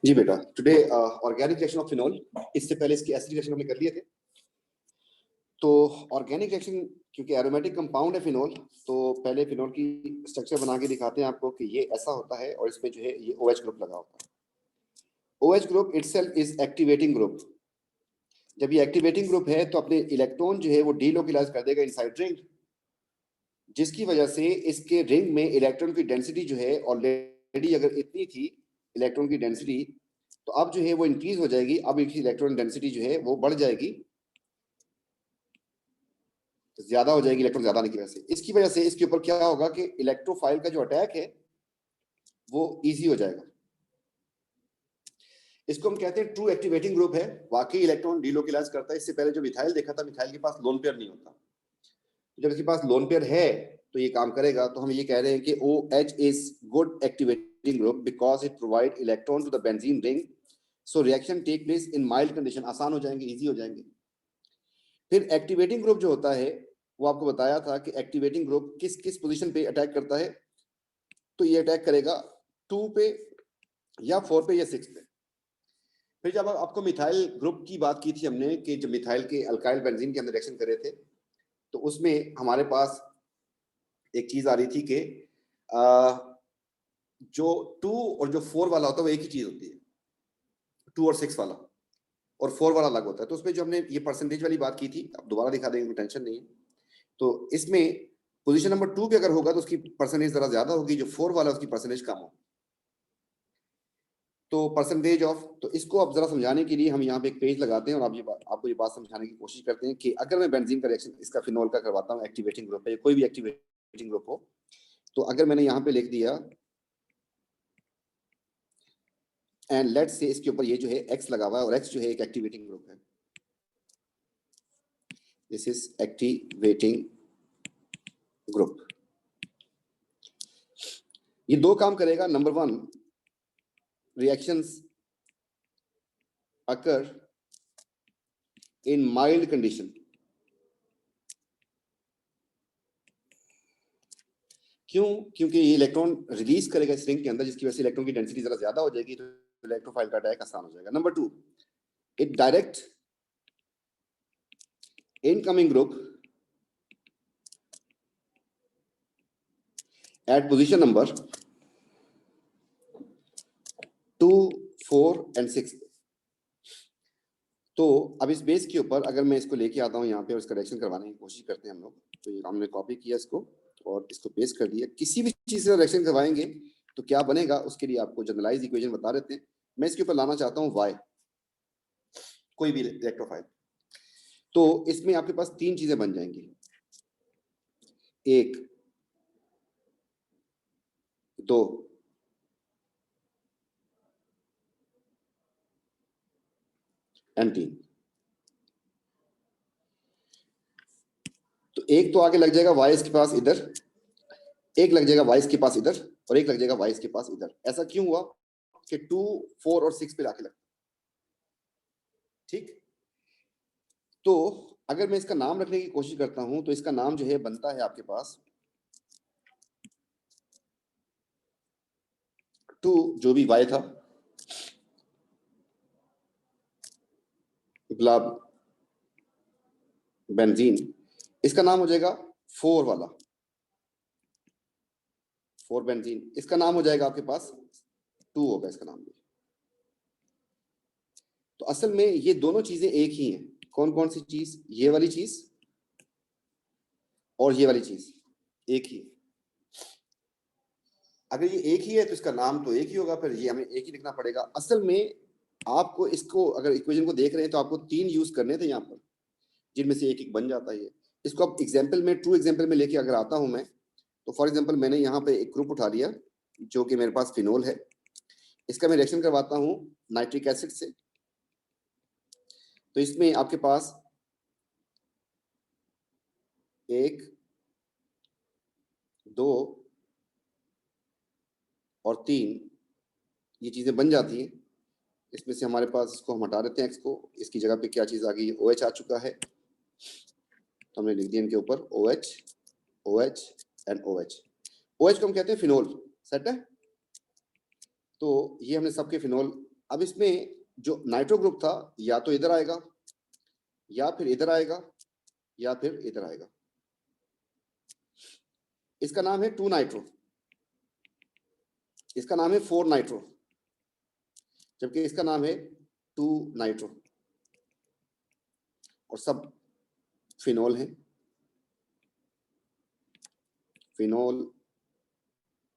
जी बेटा, today organic reaction of phenol. इससे पहले इसकी एसिडिक रिएक्शन हमने कर लिए थे। तो ऑर्गेनिक रिएक्शन क्योंकि एरोमेटिक कंपाउंड है फिनोल, तो पहले फिनोल की स्ट्रक्चर बना के दिखाते हैं आपको कि ये ऐसा होता है और इसमें जो है ये OH ग्रुप लगा होता है। OH group itself is activating group. जब ये एक्टिवेटिंग ग्रुप है तो अपने इलेक्ट्रॉन जो है वो डीलोकलाइज कर देगा इनसाइड रिंग, जिसकी वजह से इसके रिंग में इलेक्ट्रॉन की डेंसिटी जो है ऑलरेडी अगर इतनी थी इलेक्ट्रॉन की डेंसिटी, तो अब जो है वो इंक्रीज हो जाएगी। अब इसकी इलेक्ट्रॉन डेंसिटी जो है वो बढ़ जाएगी, ज्यादा हो जाएगी इलेक्ट्रॉन ज्यादा आने की वजह से। इसकी वजह से इसके ऊपर क्या होगा कि इलेक्ट्रोफाइल का जो अटैक है वो इजी हो जाएगा। इसको हम कहते हैं ट्रू एक्टिवेटिंग ग्रुप है, वाकई इलेक्ट्रॉन डीलोकलाइज करता है। इससे पहले जो मिथाइल देखा था, मिथाइल के पास लोन पेयर नहीं होता। जब इसके पास लोन पेयर है तो ये काम करेगा। तो हम ये कह रहे हैं कि OH is good activating group because it provide electron to the benzene ring, so reaction take place in mild condition, आसान हो जाएंगे, इजी हो जाएंगे। फिर एक्टिवेटिंग ग्रुप जो होता है वो आपको बताया था कि एक्टिवेटिंग ग्रुप किस किस पोजीशन पे अटैक करता है। तो ये अटैक करेगा 2 पे या 4 पे या 6 पे। फिर जब आपको मिथाइल ग्रुप की बात की थी हमने कि जब मिथाइल के अल्काइल बेंजीन के अंदर रिएक्शन करे थे, तो उसमें हमारे पास एक चीज आ रही थी कि जो 2 और जो 4 वाला होता है वो एक ही चीज होती है। 2 और 6 वाला और 4 वाला अलग होता है। तो उसमें जो हमने ये परसेंटेज वाली बात की थी, अब दोबारा दिखा देंगे, कोई टेंशन नहीं है। तो इसमें पोजीशन नंबर 2 पे अगर होगा तो उसकी परसेंटेज जरा ज्यादा होगी, जो 4 वाला उसकी परसेंटेज कम होगी। तो परसेंटेज ऑफ, तो इसको अब जरा समझाने के लिए हम यहाँ पे एक पेज लगाते हैं और आपको ये बात समझाने की कोशिश करते हैं कि अगर मैं बेंजीन का रिएक्शन इसका फिनोल का करवाता हूँ, एक्टिवेटिंग ग्रुप है, कोई भी एक्टिवेटिंग ग्रुप हो, तो अगर मैंने यहाँ पे लिख दिया एंड लेट्स से इसके ऊपर ये जो है X लगा हुआ है और X जो है एक एक्टिवेटिंग ग्रुप है, दिस इज एक्टिवेटिंग ग्रुप। ये दो काम करेगा। Number 1, reactions occur in mild condition। क्यों? क्योंकि ये इलेक्ट्रॉन रिलीज करेगा इस रिंग के अंदर, जिसकी वजह से इलेक्ट्रॉन की डेंसिटी जरा ज्यादा हो जाएगी, तो इलेक्ट्रोफाइल का अटैक आसान हो जाएगा। Number 2, it direct incoming group at position number 2, 4 and 6। तो अब इस बेस के ऊपर अगर मैं इसको लेके आता हूँ यहाँ पे और इसका रिएक्शन करवाने की कोशिश करते हैं हम लोग, तो ये हमने कॉपी किया इसको और इसको पेस्ट कर दिया। किसी भी चीज से रिएक्शन करवाएंगे तो क्या बनेगा, उसके लिए आपको जनरलाइज इक्वेशन बता देते हैं। मैं इसके ऊपर लाना चाहता हूँ Y, कोई भी इलेक्ट्रोफाइल। तो इसमें आपके पास 3 चीजें बन जाएंगी, 1, 2 एंड 3। तो एक तो आगे लग जाएगा Y इसके पास इधर, एक लग जाएगा Y इसके पास इधर और एक लग जाएगा Y इसके पास इधर। ऐसा क्यों हुआ कि 2, 4 और 6 पे लाके लगता, ठीक। तो अगर मैं इसका नाम रखने की कोशिश करता हूं तो इसका नाम जो है बनता है आपके पास 2 जो भी Y था, गुलाब बेंजीन, इसका नाम हो जाएगा 4 वाला, 4 बेंजीन। इसका नाम हो जाएगा आपके पास 2 होगा इसका नाम भी। तो असल में ये दोनों चीजें एक ही हैं। कौन कौन सी चीज? ये वाली चीज और ये वाली चीज एक ही है। अगर ये एक ही है तो इसका नाम तो एक ही होगा, फिर ये हमें एक ही लिखना पड़ेगा। असल में आपको इसको अगर इक्वेशन को देख रहे हैं तो आपको 3 यूज करने थे यहाँ पर, जिनमें से एक एक बन जाता है। इसको अब एग्जाम्पल में, ट्रू एग्जाम्पल में लेके अगर आता हूं मैं, तो फॉर एग्जाम्पल मैंने यहाँ पे एक ग्रुप उठा लिया जो कि मेरे पास फिनोल है। इसका मैं रिएक्शन करवाता हूँ नाइट्रिक एसिड से। तो इसमें आपके पास 1, 2 और 3 ये चीजें बन जाती हैं। इसमें से हमारे पास, इसको हम हटा देते हैं X को, इसकी जगह पे क्या चीज आ गई? OH आ चुका है। तो हमने लिख दिया इनके ऊपर OH, OH and OH। OH को हम कहते हैं फिनोल, सेट है। तो ये हमने सबके फिनोल अब इसमें जो नाइट्रो ग्रुप था या तो इधर आएगा या फिर इधर आएगा या फिर इधर आएगा। इसका नाम है 2 नाइट्रो, इसका नाम है 4 नाइट्रो, जबकि इसका नाम है 2 नाइट्रो, और सब फिनोल है। Phenol,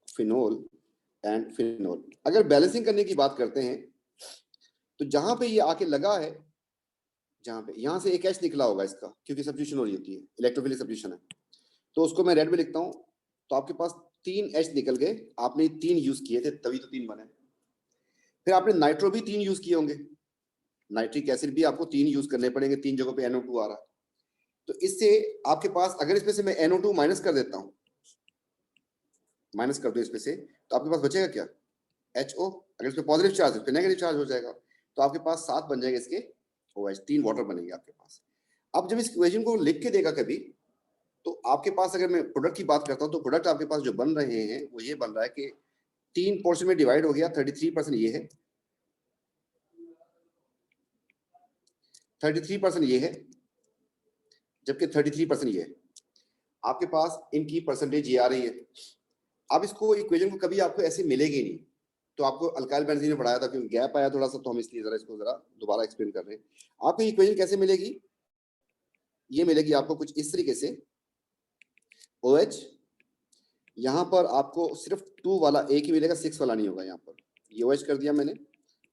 phenol and phenol. अगर बैलेंसिंग करने की बात करते हैं तो जहां पे ये आके लगा है, जहां पे यहां से एक H निकला होगा इसका, क्योंकि सब्स्टिट्यूशन हो रही होती है, इलेक्ट्रोफिलिक सब्स्टिट्यूशन है, तो उसको मैं रेड में लिखता हूं। तो आपके पास 3 H निकल गए, आपने 3 यूज किए थे तभी तो 3 बने। फिर आपने नाइट्रो भी 3 यूज किए होंगे, नाइट्रिक एसिड भी आपको 3 यूज करने पड़ेंगे, 3 जगहों पे NO2 आ रहा है। तो इससे आपके पास, अगर इसमें से मैं NO2 माइनस कर देता हूं, माइनस कर दो इसमें से, तो आपके पास बचेगा क्या? HO। अगर इसमें पॉजिटिव चार्ज है, नेगेटिव चार्ज हो जाएगा, तो आपके पास 7 बन जाएंगे इसके OH, 3 वाटर बनेंगे आपके पास। अब जब इस इक्वेशन को लिख के देगा कभी, तो आपके पास, अगर मैं प्रोडक्ट की बात करता हूं, तो प्रोडक्ट आपके पास जो बन रहे हैं वो ये बन रहा है कि 3 पोर्शन में डिवाइड हो गया, 33% ये है, 33% ये है, जबकि 33% ये है। आपके पास इनकी परसेंटेज ये आ रही है। अब इसको इक्वेशन को कभी आपको ऐसे मिलेगी नहीं, तो आपको अल्काइल बेंजीन में पढ़ाया था, क्योंकि गैप आया थोड़ा सा, तो हम इसलिए जरा इसको जरा दोबारा एक्सप्लेन कर रहे हैं। आपको इक्वेशन कैसे मिलेगी? ये मिलेगी आपको कुछ इस तरीके से, OH, यहाँ पर आपको सिर्फ 2 वाला एक ही मिलेगा, 6 वाला नहीं होगा। यहाँ पर ये OH कर दिया मैंने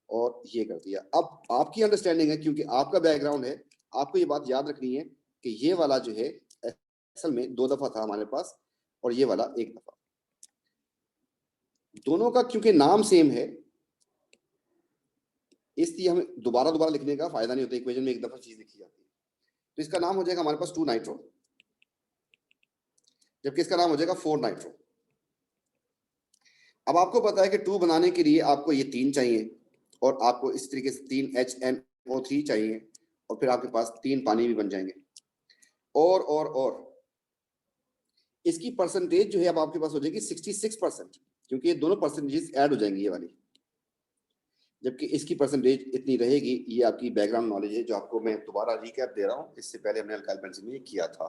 और ये कर दिया। अब आपकी अंडरस्टैंडिंग है, क्योंकि आपका बैकग्राउंड है, आपको ये बात याद रखनी है कि ये वाला जो है असल में 2 दफा था हमारे पास, और ये वाला 1 दफा। दोनों का क्योंकि नाम सेम है, इसलिए हमें दोबारा दोबारा लिखने का फायदा नहीं होता, इक्वेशन में एक दफा चीज लिखी जाती है। तो इसका नाम हो जाएगा हमारे पास 2 नाइट्रो, जबकि इसका नाम हो जाएगा 4 नाइट्रो। अब आपको पता है कि 2 बनाने के लिए आपको ये 3 चाहिए, और आपको इस तरीके से 3 HNO3 चाहिए, और फिर आपके पास 3 पानी भी बन जाएंगे। और इसकी परसेंटेज जो है अब आपके पास हो जाएगी 66%, क्योंकि ये दोनों परसेंटेज ऐड हो जाएंगी ये वाली, जबकि इसकी परसेंटेज इतनी रहेगी। ये आपकी बैकग्राउंड नॉलेज है, जो आपको मैं दोबारा रिकैप दे रहा हूँ, इससे पहले हमने अल्काइल बेंजीन में किया था।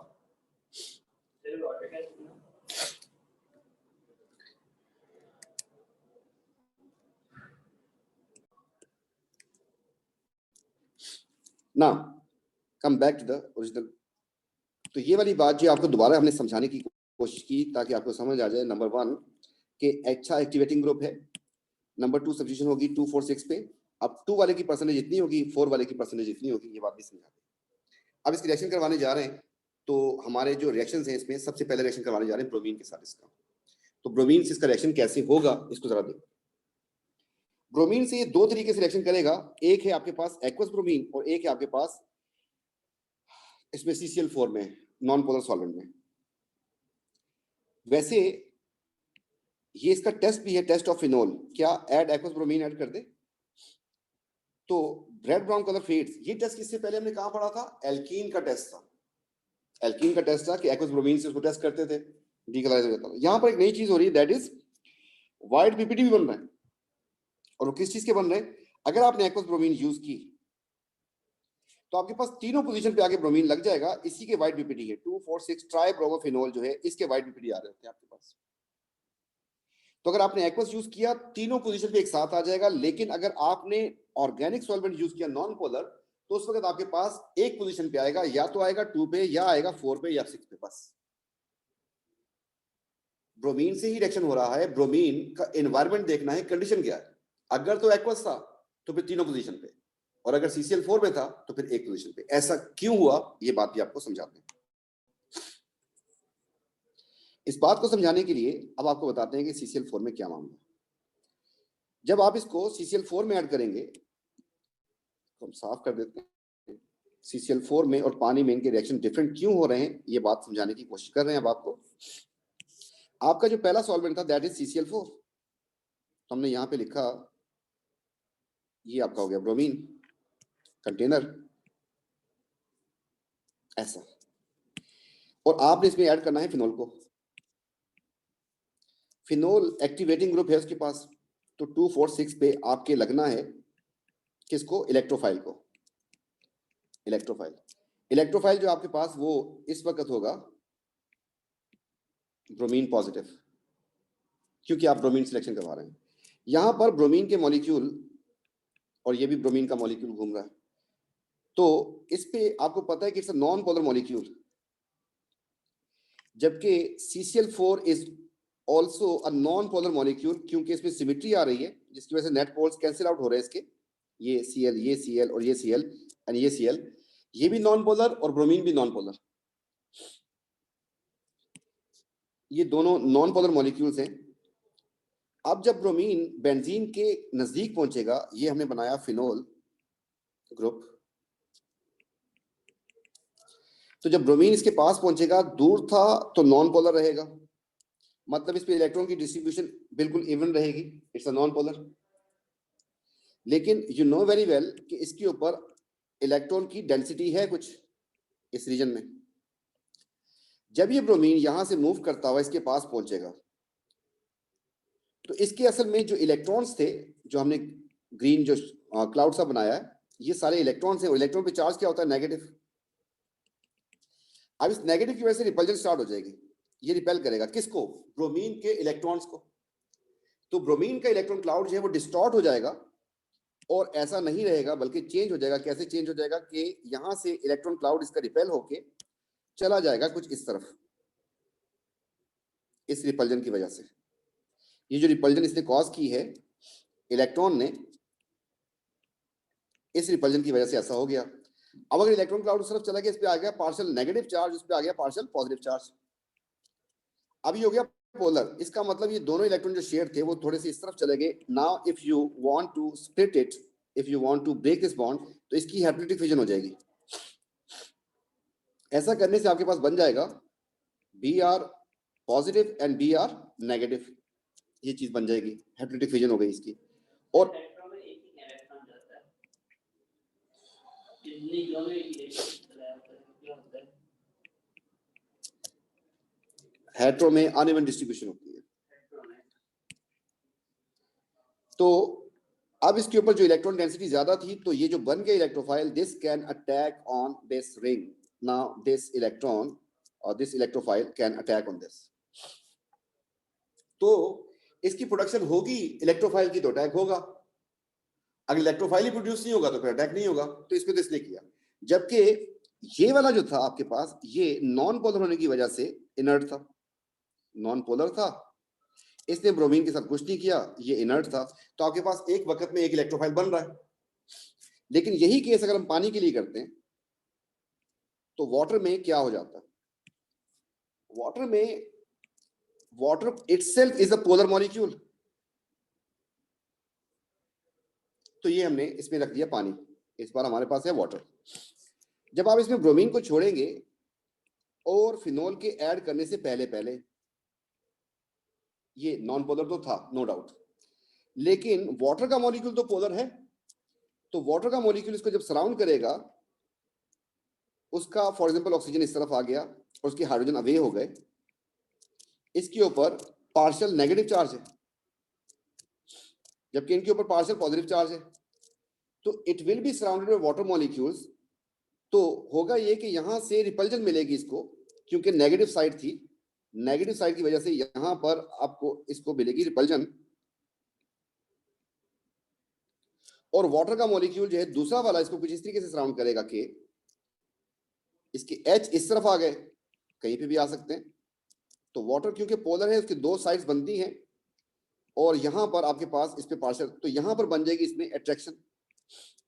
ना come back to the original. तो ये वाली बात जो आपको दोबारा हमने समझाने की कोशिश की, ताकि आपको समझ आ जाए। नंबर 1 के अच्छा एक्टिवेटिंग ग्रुप है, नंबर 2 सब्स्टिट्यूशन होगी 2 4 6 पे। अब 2 वाले की परसेंटेज इतनी होगी, 4 वाले की परसेंटेज इतनी होगी, ये बात भी समझा दें। अब इसकी रिएक्शन करवाने जा रहे हैं, तो हमारे जो रिएक्शंस हैं इसमें, सबसे पहले रिएक्शन करवाने जा रहे हैं ब्रोमीन के साथ इसका। तो ब्रोमीन से इसका रिएक्शन कैसे होगा, इसको जरा देखो। ब्रोमीन से ये 2 तरीके से रिएक्शन करेगा, एक है आपके पास एक्वस ब्रोमीन, और एक है आपके पास इसमें CCl4 में, नॉन पोलर सॉल्वेंट में। वैसे ये इसका टेस्ट भी है, टेस्ट ऑफ फिनोल। क्या ऐड एक्वस ब्रोमीन ऐड कर दे तो रेड ब्राउन कलर फेड्स। ये टेस्ट किससे पहले हमने कहां पढ़ा था? एल्कीन का टेस्ट था। एल्कीन का टेस्ट था कि एक्वस ब्रोमीन से उसको टेस्ट करते थे, डीकलराइज हो जाता था। यहां पर एक नई चीज हो रही है, दैट इज वाइट पीपीटी भी बन रहा है। और वो किस चीज के बन रहे हैं? अगर आपने एक्वस ब्रोमीन यूज की तो आपके पास तीनों पोजीशन पे आगे ब्रोमीन लग जाएगा, इसी के वाइट पीपीटी है। 2 4 6 ट्राइब्रोमोफिनोल जो है, इसके वाइट पीपीटी आ रहे होते हैं आपके पास। तो अगर आपने एक्वस यूज किया, तीनों पोजीशन पे एक साथ आ जाएगा। लेकिन अगर आपने ऑर्गेनिक सॉल्वेंट यूज किया नॉन पोलर, तो उस वक्त आपके पास एक पोजीशन पे आएगा, या तो आएगा 2 पे, या आएगा 4 पे, या 6 पे। बस ब्रोमीन से ही रिएक्शन हो रहा है, ब्रोमीन का एनवायरनमेंट देखना है, कंडीशन क्या है। अगर तो एक्वस था तो फिर तीनों पोजीशन पे, और अगर CCl4 में था तो फिर एक पोजीशन पे। ऐसा क्यों हुआ, ये बात भी आपको समझाते हैं। इस बात को समझाने के लिए अब आपको बताते हैं कि CCl4 में क्या मामला है। जब आप इसको CCl4 में ऐड करेंगे, तो हम साफ कर देते हैं, CCl4 में और पानी में इनके रिएक्शन डिफरेंट क्यों हो रहे हैं, ये बात समझाने की कोशिश कर रहे हैं अब आपको। आपका जो पहला सॉल्वेंट था दैट इज CCl4, तो हमने यहां पे लिखा, ये आपका हो गया ब्रोमीन कंटेनर ऐसा, और आपने इसमें ऐड करना है फिनोल को। फिनोल एक्टिवेटिंग ग्रुप है उसके पास, तो 2 4 6 पे आपके लगना है किसको? इलेक्ट्रोफाइल को। इलेक्ट्रोफाइल जो आपके पास वो इस वक्त होगा ब्रोमीन पॉजिटिव, क्योंकि आप ब्रोमीन सिलेक्शन करवा रहे हैं। यहां पर ब्रोमीन के मॉलिक्यूल, और ये भी ब्रोमीन का मॉलिक्यूल घूम रहा है, तो इस पे आपको पता है कि it's a non polar molecule, जबकि CCl4 is also a non polar molecule, क्योंकि इसमें सिमेट्री आ रही है जिसकी वजह से नेट पोल्स कैंसिल आउट हो रहे हैं इसके, ये Cl और ये Cl एंड ये Cl, ये भी नॉन पोलर और ब्रोमीन भी नॉन पोलर, ये दोनों नॉन पोलर मॉलिक्यूल्स हैं। अब जब ब्रोमीन बेंजीन के नजदीक पहुंचेगा, ये हमने बनाया फिनोल ग्रुप, तो जब ब्रोमीन इसके पास पहुंचेगा, दूर था तो नॉन पोलर रहेगा, मतलब इस पे इलेक्ट्रॉन की डिस्ट्रीब्यूशन बिल्कुल इवन रहेगी, इट्स अ नॉन पोलर। लेकिन यू नो वेरी वेल कि इसके ऊपर इलेक्ट्रॉन की डेंसिटी है कुछ इस रीजन में। जब ये ब्रोमीन यहां से मूव करता हुआ इसके पास पहुंचेगा, तो इसके असल में जो इलेक्ट्रॉन्स थे, जो हमने ग्रीन जो क्लाउड सा बनाया है, ये सारे इलेक्ट्रॉन्स हैं, और इलेक्ट्रॉन पे चार्ज क्या होता है? नेगेटिव। अब इस नेगेटिव की वजह से रिपल्जन स्टार्ट हो जाएगी, ये रिपेल करेगा किसको? ब्रोमीन के इलेक्ट्रॉन्स को। तो ब्रोमीन का इलेक्ट्रॉन क्लाउड जो है वो डिस्टॉर्ट हो जाएगा, और ऐसा नहीं रहेगा बल्कि चेंज हो जाएगा। कैसे चेंज हो जाएगा? कि यहां से इलेक्ट्रॉन क्लाउड इसका रिपेल होके चला जाएगा कुछ इस तरफ, इस रिपल्जन की वजह से। ये जो रिपल्जन इसने कॉज की है इलेक्ट्रॉन ने, इस रिपल्जन की वजह से ऐसा हो गया। अब अगर इलेक्ट्रॉन क्लाउड उस तरफ चला गया, इस पे आ गया पार्शियल नेगेटिव चार्ज, उस पे आ गया पार्शियल पॉजिटिव चार्ज। अब ये हो गया पोलर। इसका मतलब ये दोनों इलेक्ट्रॉन जो शेयर थे वो थोड़े से इस तरफ चले गए। Now if you want to split it, if you want to break this bond, तो इसकी हैप्लोइडिक फिजन हो जाएगी। ऐसा करने से आपके पास बन जाएगा Br positive and Br negative, ये चीज बन जाएगी, हैप्लोइडिक फिजन हो गई इसकी। और हेटेरो में अनइवन डिस्ट्रीब्यूशन होती है। तो अब इसके ऊपर जो इलेक्ट्रॉन डेंसिटी ज्यादा थी, तो ये जो बन गया electrophile, this can attack on this ring. Now this electron और this electrophile can attack on this. तो इसकी प्रोडक्शन होगी इलेक्ट्रोफाइल की, तो अटैक होगा। अगर इलेक्ट्रोफाइल ही प्रोड्यूस नहीं होगा तो फिर अटैक नहीं होगा। तो इसमें तो इसने किया, जबकि ये वाला जो था आपके पास, ये नॉन पोलर होने की वजह से इनर्ट था, नॉन पोलर था, इसने ब्रोमीन के साथ कुछ नहीं किया, ये इनर्ट था। तो आपके पास एक वक्त में एक इलेक्ट्रोफाइल बन रहा है। लेकिन यही केस अगर हम पानी के लिए करते हैं, तो वाटर में क्या हो जाता है? वाटर में, water itself is a polar molecule. तो ये हमने इसमें रख दिया पानी, इस बार हमारे पास है वाटर। जब आप इसमें ब्रोमीन को छोड़ेंगे और फिनोल के ऐड करने से पहले पहले, ये नॉन पोलर तो था नो डाउट, लेकिन वाटर का मॉलिक्यूल तो पोलर है। तो वाटर का मॉलिक्यूल इसको जब सराउंड करेगा, उसका फॉर एग्जांपल ऑक्सीजन इस तरफ आ गया और उसके हाइड्रोजन अवे हो गए, इसके ऊपर पार्शियल नेगेटिव चार्ज है, जबकि इनके ऊपर पार्शियल पॉजिटिव चार्ज है। तो it will be surrounded by water molecules. तो होगा ये कि यहां से रिपल्जन मिलेगी इसको, क्योंकि नेगेटिव साइड थी, नेगेटिव साइड की वजह से यहां पर आपको इसको मिलेगी रिपल्जन। और वाटर का मॉलिक्यूल जो है दूसरा वाला, इसको कुछ इस तरीके से सराउंड करेगा कि इसके H इस तरफ आ गए, कहीं पे भी आ सकते हैं। तो वाटर क्योंकि पोलर है, उसके दो साइड्स बनती हैं, और यहां पर आपके पास इस पे पार्शियल, तो यहां पर बन जाएगी इसमें अट्रैक्शन।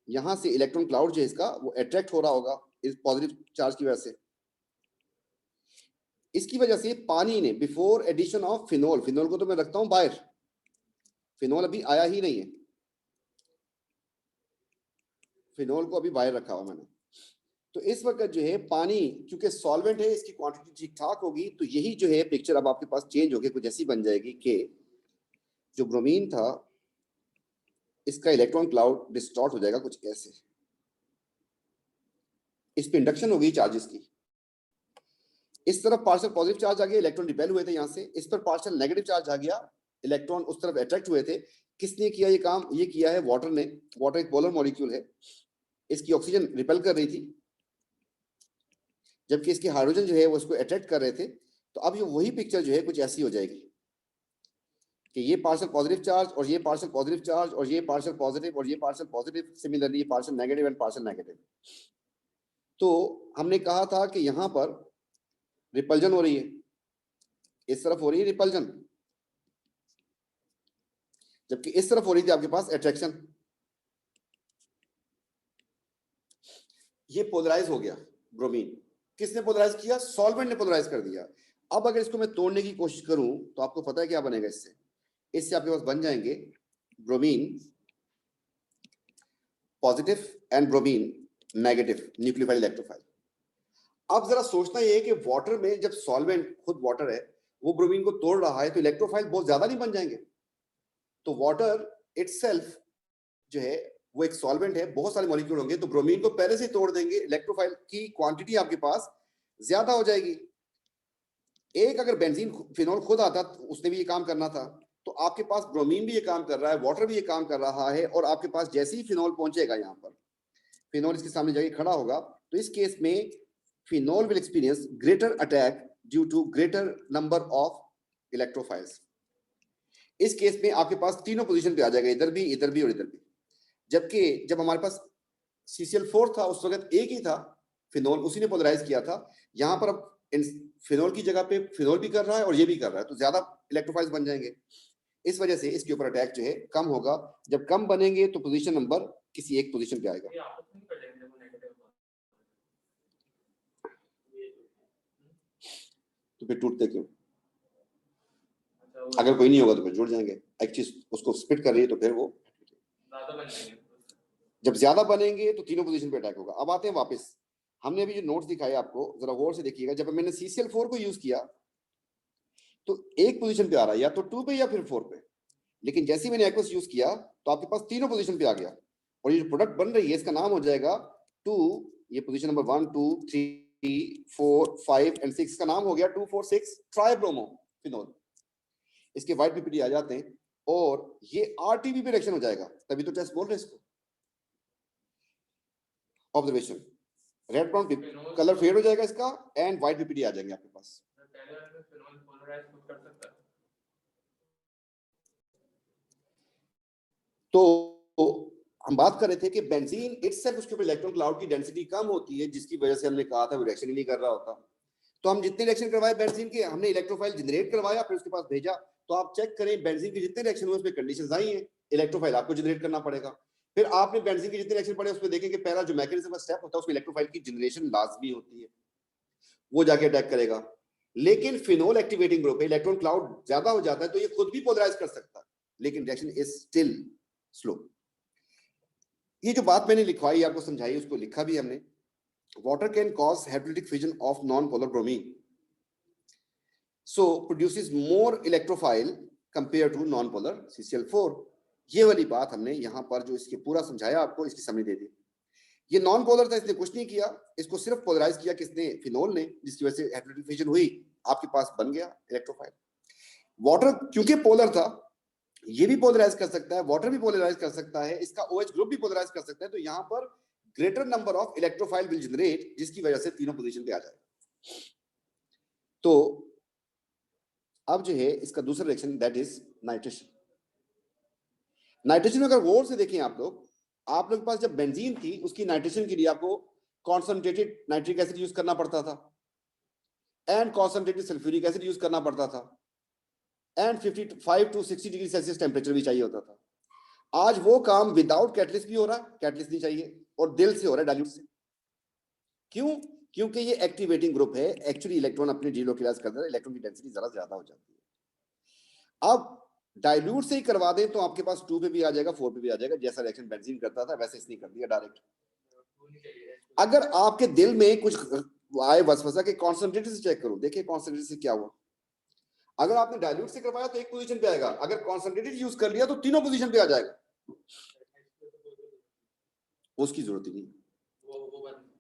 यहां से इलेक्ट्रॉन क्लाउड जो है इसका, वो अट्रैक्ट हो रहा होगा इस पॉजिटिव चार्ज की वजह से। इसकी वजह से पानी ने, before addition of phenol, phenol को तो मैं रखता हूं बाहर, फिनोल अभी आया ही नहीं है, फिनोल को अभी बाहर रखा हुआ मैंने। तो इस वक्त जो है पानी, क्योंकि सॉल्वेंट है, इसकी क्वांटिटी ठीक ठाक होगी, तो यही जो है पिक्चर अब आपके पास चेंज होकर कुछ ऐसी बन जाएगी कि जो ब्रोमीन था, इसका इलेक्ट्रॉन क्लाउड डिस्टॉर्ट हो जाएगा कुछ ऐसे। इस पे इंडक्शन हो गई चार्जेस की। इस तरफ पार्शियल पॉजिटिव चार्ज आ गया, इलेक्ट्रॉन रिपेल हुए थे यहां से, इस पर पार्शियल नेगेटिव चार्ज आ गया, इलेक्ट्रॉन उस तरफ अट्रैक्ट हुए थे। किसने किया ये काम? ये किया है वाटर ने। वाटर एक पोलर मॉलिक्यूल है, इसकी ऑक्सीजन रिपेल कर रही थी, जबकि इसके हाइड्रोजन जो है वो इसको अट्रैक्ट कर रहे थे। तो अब ये वही पिक्चर जो है कुछ ऐसी हो जाएगी कि ये पार्शियल पॉजिटिव चार्ज और ये पार्शियल पॉजिटिव चार्ज और ये पार्शियल पॉजिटिव और ये पार्शियल पॉजिटिव, सिमिलरली ये partial negative and partial negative. तो हमने कहा था कि यहां पर रिपल्जन हो रही है, इस तरफ हो रही है रिपल्जन, जबकि इस तरफ हो रही थी आपके पास अट्रैक्शन। ये पोलराइज हो गया ब्रोमीन। किसने पोलराइज किया? सॉल्वेंट ने पोलराइज कर दिया। अब अगर इसको मैं तोड़ने की कोशिश करूं तो आपको पता है क्या बनेगा इससे? इससे आपके पास बन जाएंगे bromine positive and bromine negative nucleophile electrophile. अब जरा सोचना ये है कि वाटर में जब सॉल्वेंट खुद वाटर है वो ब्रोमीन को तोड़ रहा है तो इलेक्ट्रोफाइल बहुत ज्यादा नहीं बन जाएंगे? तो वाटर इटसेल्फ जो है वो एक सॉल्वेंट है, बहुत सारे मॉलिक्यूल होंगे, तो ब्रोमीन को पहले से तोड़ देंगे, इलेक्ट्रोफाइल की क्वांटिटी आपके पास ज्यादा हो जाएगी। एक अगर बेंजीन फिनोल खुद आता तो उसने भी ये काम करना था, तो आपके पास ब्रोमीन भी ये काम कर रहा है, वाटर भी ये काम कर रहा है, और आपके पास जैसे ही फिनोल पहुंचेगा यहाँ पर, फिनोल इसके सामने जाके खड़ा होगा, तो इस केस में phenol will experience greater attack due to greater number of electrophiles. इस केस में आपके पास तीनों पोजीशन पे आ जाएगा, इधर भी, इधर भी और इधर भी। जबकि जब हमारे पास CCl4 था उस वक्त एक ही था फिनोल, उसी ने पोलराइज किया था। यहाँ पर अब फिनोल की जगह पे फिनोल भी कर रहा है और ये भी कर रहा है, तो ज्यादा इलेक्ट्रोफाइल्स बन जाएंगे। इस वजह से इसके ऊपर अटैक जो है कम होगा। जब कम बनेंगे तो पोजीशन नंबर किसी एक पोजीशन पे आएगा। तो फिर टूटते क्यों? अगर कोई नहीं होगा तो फिर जुड़ जाएंगे। एक चीज उसको स्प्लिट कर रही है तो फिर वो जब ज्यादा बनेंगे तो तीनों पोजीशन पे अटैक होगा। अब आते हैं वापस, हमने अभी जो नोट्स दिखाए आपको जरा गौर से देखिएगा। जब मैंने CCl4 को यूज किया तो एक पोजीशन पे आ रहा है, या तो 2 पे या फिर 4 पे, लेकिन जैसे ही मैंने एक्वस यूज किया तो आपके पास तीनों पोजीशन पे आ गया, और ये जो प्रोडक्ट बन रही है इसका नाम हो जाएगा 2, ये पोजीशन नंबर 1 2 3 4 5 एंड 6 का नाम हो गया 2 4 6 ट्राइब्रोमो फिनोल। इसके वाइट पीपीडी आ जाते हैं और ये RTB पे रिएक्शन हो जाएगा, तभी तो टेस्ट बोल रहे हैं इसको। Observation, red brown colour fade हो जाएगा इसका एंड व्हाइट पीपीडी आ जाएंगे आपके पास। तो हम बात कर रहे थे कि बेंजीन इटसेल्फ, उसके ऊपर इलेक्ट्रॉन क्लाउड की डेंसिटी कम होती है, जिसकी वजह से हमने कहा था वो रिएक्शन ही नहीं कर रहा होता। तो हम जितने रिएक्शन करवाए बेंजीन के, हमने इलेक्ट्रोफाइल जनरेट करवाया, फिर उसके पास भेजा, तो आप चेक करें बेंजीन के जितने रिएक्शन हुए उसमें कंडीशंस आई हैं, इलेक्ट्रोफाइल आपको जनरेट करना पड़ेगा। फिर आपने बेंजीन के जितने रिएक्शन पढ़े उसमें देखें कि पहला जो मैकेनिज्म का स्टेप होता है उसमें इलेक्ट्रोफाइल की जनरेशन लाजमी होती है, वो जाके अटैक करेगा। लेकिन फिनोल एक्टिवेटिंग ग्रुप है, इलेक्ट्रॉन क्लाउड ज्यादा हो जाता है तो ये खुद भी पोलराइज कर सकता है, लेकिन रिएक्शन इज स्टिल स्लो। ये जो बात मैंने लिखवाई आपको समझाई, उसको लिखा भी हमने। Water can cause hydrolytic fission of non polar bromine, so produces more electrophile compare to non polar CCl4। ये वाली बात हमने यहाँ पर जो इसके पूरा समझाया आपको, इसकी समझ दे दी। ये नॉन पोलर था, इसने कुछ नहीं किया, इसको सिर्फ पोलराइज किया किसने? फिनोल ने, जिसकी वजह से हाइड्रोलिक फिजन हुई, आपके पास बन गया इलेक्ट्रोफाइल। वाटर क्योंकि पोलर था, ये भी पोलराइज कर सकता है, वाटर भी पोलराइज कर सकता है, इसका OH ग्रुप भी पोलराइज कर सकता है, तो यहाँ पर greater number of electrophile will generate, जिसकी वजह से तीनों पोजीशन पे आ जाएगा। तो अब जो है इसका दूसरा reaction, that is nitration. Nitration अगर गौर से देखें आप लोग के पास जब बेंजीन थी उसकी नाइट्रेशन के लिए आपको कॉन्संट्रेटेड नाइट्रिक एसिड यूज करना पड़ता था and concentrated sulphuric acid use करना पड़ता था and 55 to 60 degree Celsius temperature भी चाहिए होता था। आज वो काम विदाउट कैटलिस्ट भी हो रहा है, कैटलिस्ट नहीं चाहिए, और दिल से हो रहा है, डाइल्यूट से। क्यों? क्योंकि ये एक्टिवेटिंग ग्रुप है, एक्चुअली इलेक्ट्रॉन अपने डीलोकेलाइज करता है, इलेक्ट्रॉन की डेंसिटी जरा ज्यादा हो जाती है। अब डाइल्यूट से ही करवा दें तो आपके पास 2 पे भी आ जाएगा, 4 पे भी आ जाएगा, जैसा रिएक्शन बेंजीन करता था वैसे इसने कर दिया डायरेक्ट। अगर आपके दिल में कुछ आए वसवसा के कॉन्सेंट्रेटेड से चेक करो, देखिए कॉन्सेंट्रेटेड से क्या हुआ। अगर आपने डाइल्यूट से करवाया तो एक पोजीशन पे आएगा, अगर कॉन्सेंट्रेटेड यूज कर लिया तो तीनों पोजीशन पे आ जाएगा। उसकी जरूरत ही नहीं,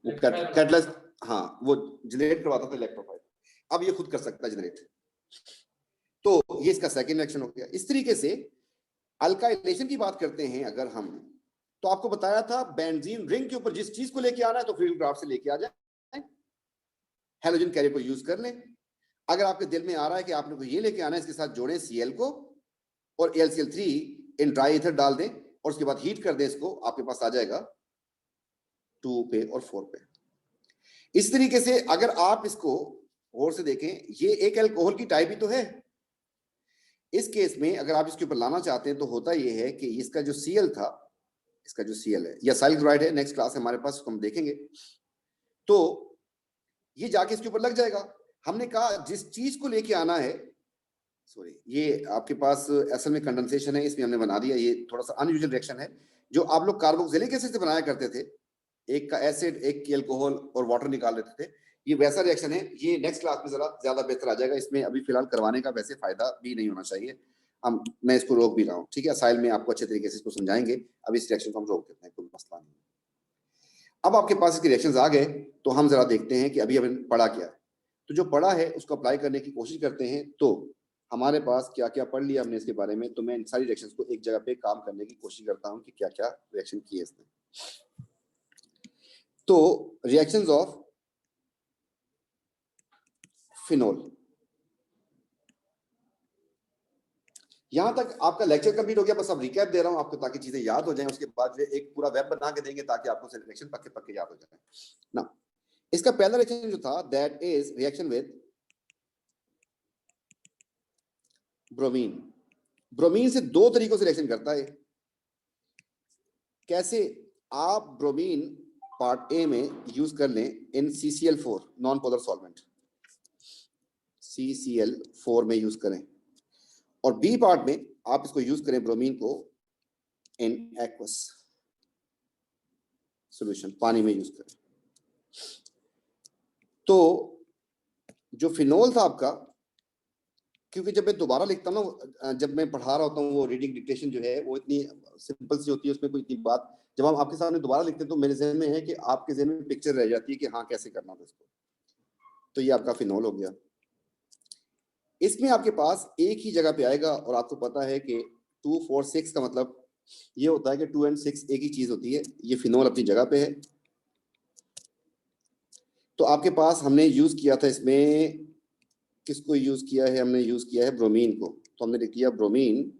वो कैटलिस्ट, हाँ, वो जनरेट करवाता था इलेक्ट्रोफाइल, अब ये खुद कर सकता है जनरेट। तो ये इसका सेकंड रिएक्शन हो गया। इस तरीके से अल्काइलेशन की बात करते हैं अगर हम, तो आपको बताया था बेंजीन रिंग के ऊपर जिस चीज को लेके आना है तो फील्ड ग्राफ से लेके आ जाए, हेलोजन कैरियर को यूज कर लें। अगर आपके दिल में आ रहा है कि आपने को ये लेके आना है, इसके साथ जोड़ें Cl को और AlCl3 इन ड्राई ईथर डाल दें और उसके बाद हीट कर दें इसको, आपके पास आ जाएगा 2 पे और 4 पे। इस तरीके से अगर आप इसको गौर से देखें, ये एक अल्कोहल की टाइप ही तो है। इस केस में अगर आप इसके ऊपर लाना चाहते हैं तो होता ये है कि इसका जो Cl था, इसका जो Cl है या साइल क्लोराइड है, नेक्स्ट क्लास हमारे पास हम देखेंगे, तो ये जाके इसके ऊपर लग जाएगा। हमने कहा जिस चीज को लेके आना है, सॉरी ये आपके पास असल में कंडेंसेशन है, इसमें हमने बना दिया, ये थोड़ा सा अनयूजुअल रिएक्शन है जो आप लोग कार्बोक्सिलिक एसिड से बनाया करते थे, एक का एसिड एक की अल्कोहल और वाटर निकाल लेते थे, ये वैसा रिएक्शन है। ये नेक्स्ट क्लास में जरा ज्यादा बेहतर आ जाएगा, इसमें अभी फिलहाल करवाने का वैसे फायदा भी नहीं होना चाहिए, मैं इसको रोक भी रहा हूँ, ठीक है। साइल में आपको अच्छे तरीके से इसको समझाएंगे, अब इस रिएक्शन को हम रोक देते हैं, कोई मसला नहीं। अब आपके पास इसके रिएक्शंस आ गए तो हम जरा देखते हैं कि अभी हमने पढ़ा क्या है। तो जो पढ़ा है उसको अप्लाई करने की कोशिश करते हैं। तो हमारे पास क्या क्या पढ़ लिया हमने इसके बारे में, तो मैं इन सारी रिएक्शंस को एक जगह पे काम करने की कोशिश करता हूं कि क्या क्या रिएक्शन किए इसने। तो रिएक्शंस ऑफ फिनोल, यहां तक आपका लेक्चर कंप्लीट हो गया। बस अब रिकैप दे रहा हूं आपको ताकि चीजें याद हो जाएं, उसके बाद जो एक पूरा वेब बना के देंगे ताकि आपको रिएक्शन पक्के पक्के याद हो जाए ना। इसका पहला रिएक्शन जो था that is reaction with bromine. Bromine से दो तरीकों से रिएक्शन करता है। कैसे? आप ब्रोमीन पार्ट ए में यूज कर लें इन CCl4 non polar solvent, CCl4 में यूज करें, और बी पार्ट में आप इसको यूज करें ब्रोमीन को इन एक्वस सॉल्यूशन, पानी में यूज करें। तो जो फिनोल था आपका, क्योंकि जब मैं दोबारा लिखता हूँ ना, जब मैं पढ़ा रहा होता हूँ, वो रीडिंग डिक्टेशन जो है वो इतनी सिंपल सी होती है, उसमें कोई इतनी बात, जब हम आपके सामने दोबारा लिखते हैं तो मेरे जहन में है कि आपके जहन में पिक्चर रह जाती है कि हाँ कैसे करना था इसको। तो ये आपका फिनोल हो गया। इसमें आपके पास एक ही जगह पे आएगा, और आपको पता है कि 2 4 6 का मतलब ये होता है कि 2 और 6 एक ही चीज होती है। ये फिनोल अपनी जगह पे है। तो आपके पास हमने यूज किया था इसमें, किसको यूज किया है? हमने यूज किया है ब्रोमीन को। तो हमने लिख दिया ब्रोमीन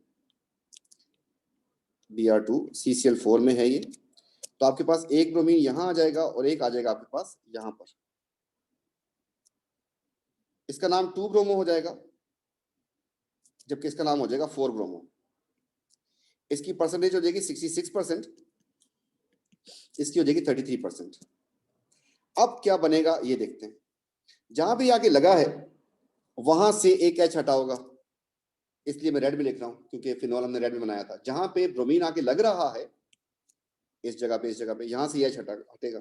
Br2, CCl4 में है ये। तो आपके पास एक ब्रोमीन यहां आ जाएगा और एक आ जाएगा आपके पास यहां पर। इसका नाम 2 ब्रोमो हो जाएगा, जबकि इसका नाम हो जाएगा 4 ब्रोमो। इसकी परसेंटेज हो जाएगी 66%, इसकी हो जाएगी 33%। अब क्या बनेगा ये देखते हैं। जहां भी आके लगा है वहां से एक H हटा होगा, इसलिए मैं रेड में लिख रहा हूं क्योंकि फिनोल हमने रेड में बनाया था। जहां पे ब्रोमीन आके लग रहा है इस जगह पे, इस जगह पे, यहां से H हटेगा,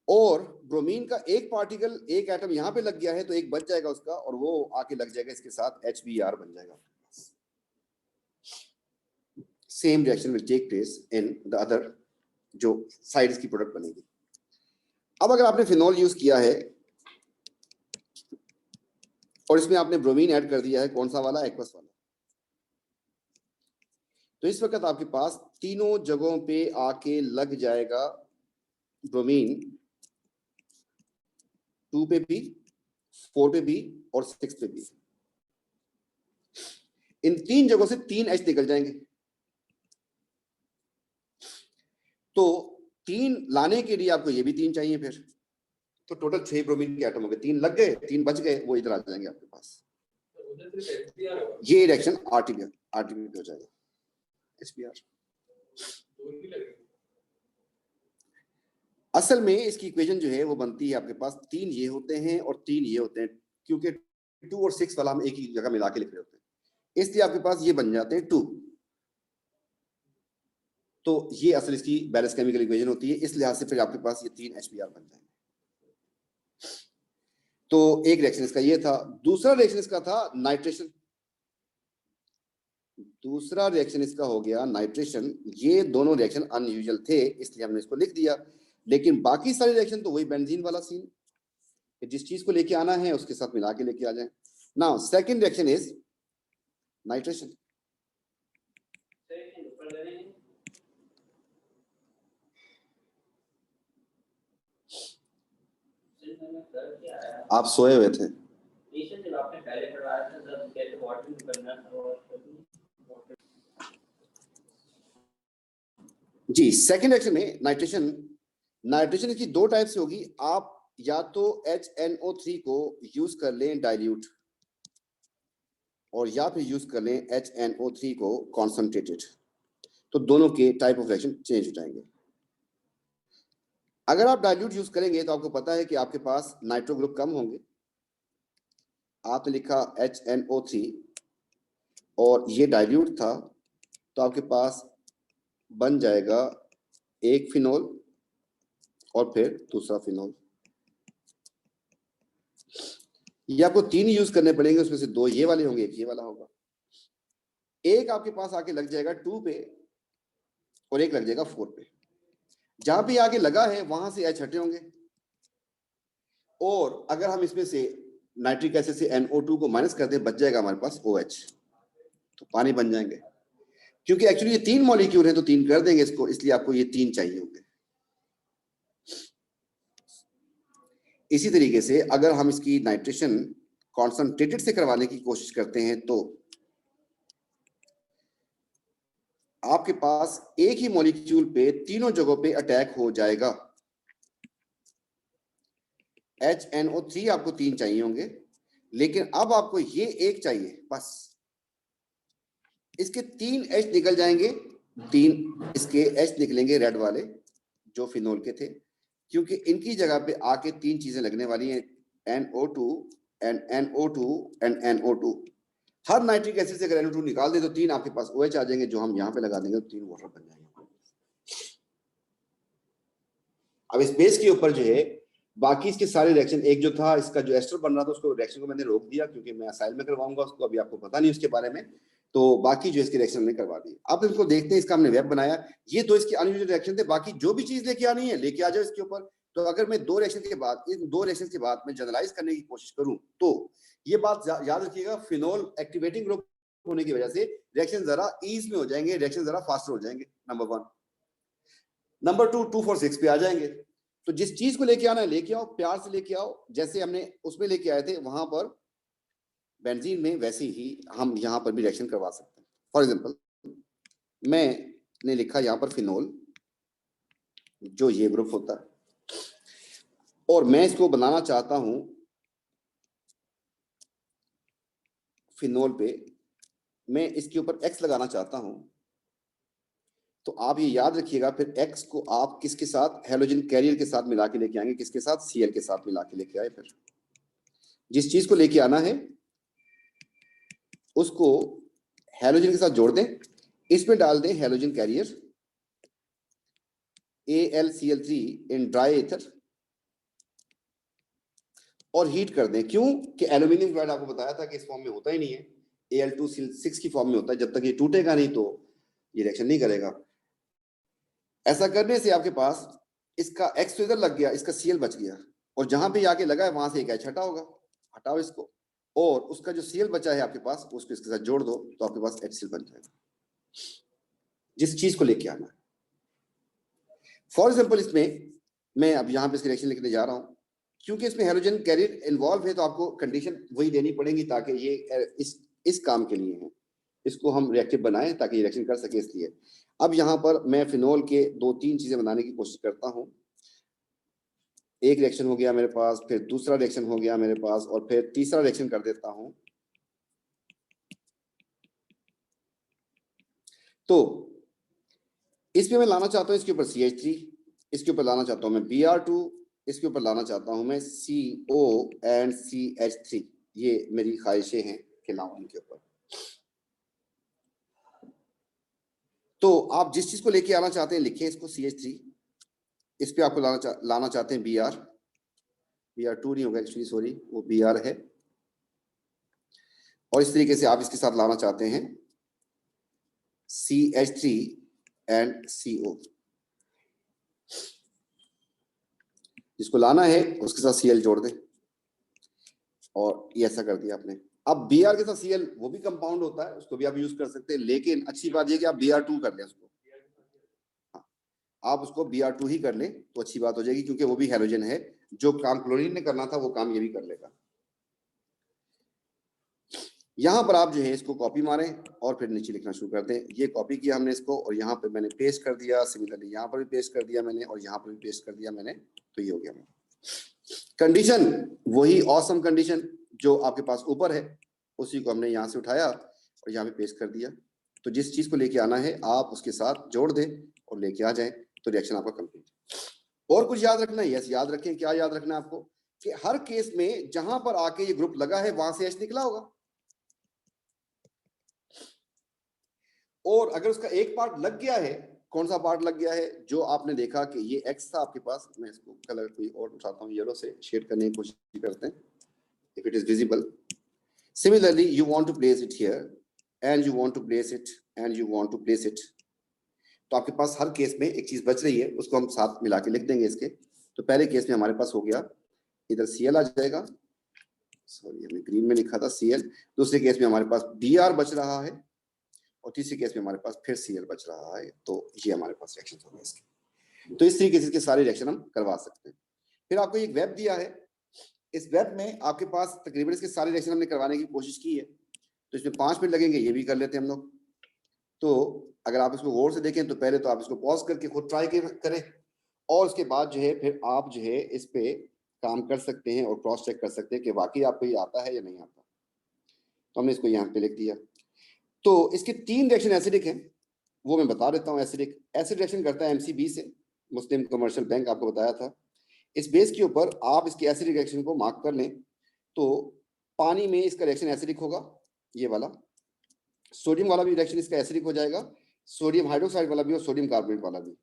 और ब्रोमीन का एक पार्टिकल, एक एटम यहां पे लग गया है तो एक बच जाएगा उसका, और वो आके लग जाएगा इसके साथ, HBr बन जाएगा। Same reaction will take place in the other, जो साइड्स की प्रोडक्ट बनेगी। अब अगर आपने फिनोल यूज किया है और इसमें आपने ब्रोमीन ऐड कर दिया है, कौन सा वाला? एक्वस वाला, तो इस वक्त आपके पास तीनों जगहों पे आके लग जाएगा ब्रोमीन, 2 पे भी, 4 पे भी और 6 पे भी। इन 3 जगहों से 3 H निकल जाएंगे। तो 3 लाने के लिए आपको ये भी 3 चाहिए फिर, तो टोटल 6 ब्रोमीन के एटम हो गए। 3 लग गए, 3 बच गए, वो इधर आ जाएंगे आपके पास। ये रिएक्शन RTP हो जाएगा, HBr। असल में इसकी इक्वेशन जो है वो बनती है आपके पास 3 ये होते हैं और 3 ये होते हैं, क्योंकि 2 और 6 वाला हम एक ही जगह मिला के लिख रहे होते हैं, इसलिए आपके पास ये बन जाते हैं 2। तो ये असल इसकी बैलेंस केमिकल इक्वेशन होती है, इस लिहाज से फिर आपके पास ये 3 HBr बन जाएंगे। तो एक रिएक्शन इसका ये था। दूसरा रिएक्शन इसका था नाइट्रेशन। दूसरा रिएक्शन इसका हो गया नाइट्रेशन। ये दोनों रिएक्शन अनयूजुअल थे इसलिए हमने इसको लिख दिया, लेकिन बाकी सारे रिएक्शन तो वही बेंजीन वाला सीन, जिस चीज को लेके आना है उसके साथ मिला के लेके आ जाए। Now second reaction is nitration. आप सोए हुए थे। जी, सेकेंड रिएक्शन में नाइट्रेशन की दो टाइप से होगी। आप या तो HNO3 को यूज कर लें डाइल्यूट, और या फिर यूज कर लें HNO3 को कॉन्सेंट्रेटेड, तो दोनों के टाइप ऑफ रिएक्शन चेंज हो जाएंगे। अगर आप डाइल्यूट यूज करेंगे तो आपको पता है कि आपके पास नाइट्रो ग्रुप कम होंगे। आपने लिखा HNO3 और ये डाइल्यूट था, तो आपके पास बन जाएगा एक फिनोल और फिर दूसरा फिनोल। ये आपको तीन यूज करने पड़ेंगे, उसमें से दो ये वाले होंगे, एक ये वाला होगा। एक आपके पास आके लग जाएगा 2 पे और एक लग जाएगा 4 पे। जहां भी आगे लगा है वहां से H हटे होंगे, और अगर हम इसमें से नाइट्रिक एसिड से NO2 को माइनस कर दें, बच जाएगा हमारे पास OH, तो पानी बन जाएंगे। क्योंकि एक्चुअली ये तीन मॉलिक्यूल है तो तीन कर देंगे इसको, इसलिए आपको ये तीन चाहिए होंगे। इसी तरीके से अगर हम इसकी नाइट्रेशन कॉन्संट्रेटेड से करवाने की कोशिश करते हैं तो आपके पास एक ही मॉलिक्यूल पे तीनों जगहों पे अटैक हो जाएगा। HNO3 आपको तीन चाहिए होंगे, लेकिन अब आपको ये एक चाहिए बस। इसके तीन H निकल जाएंगे, तीन इसके H निकलेंगे रेड वाले जो फिनोल के थे, क्योंकि इनकी जगह पे आके तीन चीजें लगने वाली हैं, NO2 and NO2 and NO2। Her nitric acid से अगर NO2 निकाल दे तो तीन आपके पास OH आ जाएंगे, जो हम यहाँ पे लगा देंगे तो तीन वाटर बन जाएंगे। अब इस बेस के ऊपर जो है बाकी इसके सारे रिएक्शन, एक जो था इसका जो एस्टर बन रहा था उसको रिएक्शन को मैंने रोक दिया, क्योंकि मैं असाइल में करवाऊंगा उसको, अभी आपको पता नहीं उसके बारे में, तो बाकी जो इसके रिएक्शन हमने करवा दी। अब इसको देखते हैं, इसका हमने वेब बनाया। ये तो इसके अनयूजुअल रिएक्शन थे, बाकी जो भी चीज लेके आनी है लेके आ जाओ इसके ऊपर। तो अगर मैं दो रिएक्शन के बाद, इन दो रिएक्शन के बाद मैं जनरलाइज करने की कोशिश करूं तो ये बात याद रखिएगा, फिनोल एक्टिवेटिंग ग्रुप होने की वजह से रिएक्शन जरा ईज में हो जाएंगे, रिएक्शन जरा फास्टर हो जाएंगे, नंबर 1। नंबर 2, 246 पे आ जाएंगे। तो जिस चीज को लेके आना है लेके आओ, प्यार से लेके आओ, जैसे हमने उसमें लेके आए थे वहां पर बेंजीन में, वैसे ही हम यहाँ पर भी रिएक्शन करवा सकते हैं। फॉर एग्जांपल मैंने लिखा यहाँ पर फिनोल, जो ये ग्रुप होता है, और मैं इसको बनाना चाहता हूं फिनोल पे, मैं इसके ऊपर X लगाना चाहता हूं, तो आप ये याद रखिएगा, फिर X को आप किसके साथ, हेलोजन कैरियर के साथ मिला के लेके आएंगे, किसके साथ, Cl के साथ मिला के लेके आए। फिर जिस चीज को लेके आना है उसको हेलोजन के साथ जोड़ दें, इसमें डाल दें halogen carrier AlCl3 in dry ether और हीट कर दें। क्यों कि एल्यूमिनियम क्लोराइड आपको बताया था कि इस फॉर्म में होता ही नहीं है, Al2C6 की फॉर्म में होता है। जब तक ये टूटेगा नहीं तो ये रिएक्शन नहीं करेगा। ऐसा करने से आपके पास इसका X तो इधर लग गया, इसका Cl बच गया, और जहां पे आके लगा है वहां से एक H हटा होगा, हटाओ इसको, और उसका जो Cl बचा है आपके पास उसको इसके साथ जोड़ दो, तो आपके पास HCl बन जाएगा। जिस चीज को लेके आना है, फॉर एग्जाम्पल इसमें मैं अब यहाँ पे इसकी रिएक्शन लिखने जा रहा हूँ, क्योंकि इसमें हेलोजन कैरियर इन्वॉल्व है तो आपको कंडीशन वही देनी पड़ेगी, ताकि ये इस काम के लिए है, इसको हम रिएक्टिव बनाएं ताकि ये रिएक्शन कर सके, इसलिए। अब यहाँ पर मैं फिनोल के 2-3 चीजें बनाने की कोशिश करता हूँ। एक रिएक्शन हो गया मेरे पास, फिर दूसरा रिएक्शन हो गया मेरे पास, और फिर तीसरा रिएक्शन कर देता हूँ। तो इसमें मैं लाना चाहता हूँ इसके ऊपर CH3, इसके ऊपर लाना चाहता हूँ मैं Br2, इसके ऊपर लाना चाहता हूँ मैं CO एंड CH3। ये मेरी ख्वाहिशें हैं कि लाऊं इनके ऊपर। तो आप जिस चीज को लेके आना चाहते हैं लिखें इसको CH3, इस पे आपको लाना चाहते हैं Br2 नहीं होगा एक्चुअली, सॉरी, वो Br है, और इस तरीके से आप इसके साथ लाना चाहते हैं CH3 एंड CO। जिसको लाना है उसके साथ Cl जोड़ दें, और ये ऐसा कर दिया आपने। अब Br के साथ Cl वो भी कंपाउंड होता है, उसको भी आप यूज कर सकते हैं, लेकिन अच्छी बात ये कि आप Br2 कर लें उसको, हाँ, आप उसको Br2 ही कर लें तो अच्छी बात हो जाएगी, क्योंकि वो भी हैलोजन है, जो काम क्लोरीन ने करना था वो काम ये भी कर लेगा। यहाँ पर आप जो है इसको कॉपी मारें और फिर नीचे लिखना शुरू कर दें। ये कॉपी किया हमने इसको और यहाँ पे मैंने पेस्ट कर दिया, सिमिलरली यहाँ पर भी पेस्ट कर दिया मैंने और यहाँ पर भी पेस्ट कर दिया मैंने, तो ये हो गया। कंडीशन वही ऑसम कंडीशन जो आपके पास ऊपर है, उसी को हमने यहाँ से उठाया और यहाँ पे पेस्ट कर दिया। तो जिस चीज को लेके आना है आप उसके साथ जोड़ दें और लेके आ जाएं, तो रिएक्शन आपका कंप्लीट। और कुछ याद रखना है? यस, याद रखें। क्या याद रखना है आपको? कि हर केस में जहां पर आके ये ग्रुप लगा है वहां से H निकला होगा, और अगर उसका एक पार्ट लग गया है, कौन सा पार्ट लग गया है? जो आपने देखा कि ये X था आपके पास, मैं इसको कलर कोई और उठाता हूँ, येलो से शेड करने की कोशिश करते हैं, if it is visible. Similarly, you want to place it here and you want to place it and you want to place it. तो आपके पास हर केस में एक चीज बच रही है, उसको हम साथ मिला के लिख देंगे इसके। तो पहले केस में हमारे पास हो गया, इधर Cl आ जाएगा, सॉरी हमने ग्रीन में लिखा था Cl। दूसरे केस में हमारे पास Br बच रहा है और तीसरे केस में हमारे पास फिर Cl बच रहा है। तो ये हमारे पास रिएक्शन हो गए इसके। तो इस तरीके से इसके सारे रिएक्शन हम करवा सकते हैं। फिर आपको एक वेब दिया है, इस वेब में आपके पास तकरीबन इसके सारे रिएक्शन हमने करवाने की कोशिश की है, तो इसमें 5 मिनट लगेंगे, ये भी कर लेते हैं हम लोग। तो अगर आप इसको गौर से देखें तो पहले तो आप इसको पॉज करके खुद ट्राई करें, और उसके बाद जो है फिर आप जो है इस पे काम कर सकते हैं और क्रॉस चेक कर सकते हैं कि वाकई आपको ये आता है या नहीं आता। तो हमने इसको यहाँ पे लिख दिया। तो इसके 3 रिएक्शन एसिडिक हैं, वो मैं बता देता हूँ। एसिड रिएक्शन करता है MCB से, मुस्लिम कमर्शियल बैंक, आपको बताया था। इस बेस के ऊपर आप इसके एसिडिक रिएक्शन को मार्क कर लें, तो पानी में इसका रिएक्शन एसिडिक होगा, ये वाला। सोडियम वाला भी रिएक्शन इसका एसिडिक हो जाएगा, सोडियम हाइड्रोक्साइड वाला भी और सोडियम कार्बोनेट वाला भी।